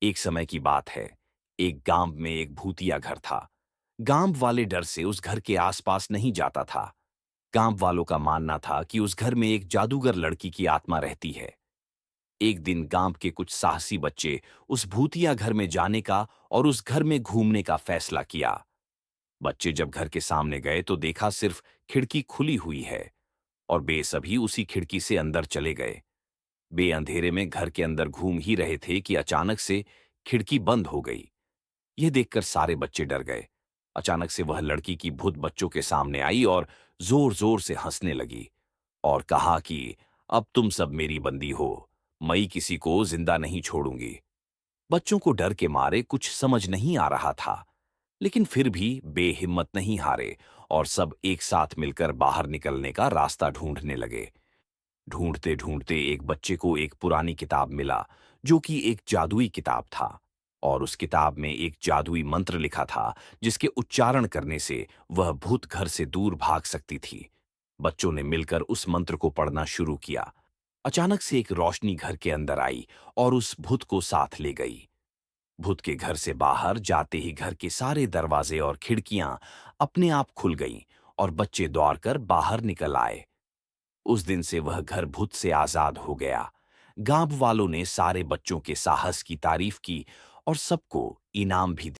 एक समय की बात है। एक गांव में एक भूतिया घर था। गांव वाले डर से उस घर के आसपास नहीं जाता था। गांव वालों का मानना था कि उस घर में एक जादूगर लड़की की आत्मा रहती है। एक दिन गांव के कुछ साहसी बच्चे उस भूतिया घर में जाने का और उस घर में घूमने का फैसला किया। बच्चे जब घर के सामने गए तो देखा सिर्फ खिड़की खुली हुई है और बे सभी उसी खिड़की से अंदर चले गए। बे अंधेरे में घर के अंदर घूम ही रहे थे कि अचानक से खिड़की बंद हो गई। यह देखकर सारे बच्चे डर गए। अचानक से वह लड़की की भूत बच्चों के सामने आई और जोर जोर से हंसने लगी और कहा कि अब तुम सब मेरी बंदी हो। मैं किसी को जिंदा नहीं छोड़ूंगी। बच्चों को डर के मारे कुछ समझ नहीं आ रहा था, लेकिन फिर भी बेहिम्मत नहीं हारे और सब एक साथ मिलकर बाहर निकलने का रास्ता ढूंढने लगे। ढूंढते ढूंढते एक बच्चे को एक पुरानी किताब मिला, जो कि एक जादुई किताब था। और उस किताब में एक जादुई मंत्र लिखा था, जिसके उच्चारण करने से वह भूत घर से दूर भाग सकती थी। बच्चों ने मिलकर उस मंत्र को पढ़ना शुरू किया। अचानक से एक रोशनी घर के अंदर आई और उस भूत को साथ ले गई। भूत के घर से बाहर जाते ही घर के सारे दरवाजे और खिड़कियां अपने आप खुल गईं और बच्चे दौड़कर बाहर निकल आए। उस दिन से वह घर भूत से आजाद हो गया। गांव वालों ने सारे बच्चों के साहस की तारीफ की और सबको इनाम भी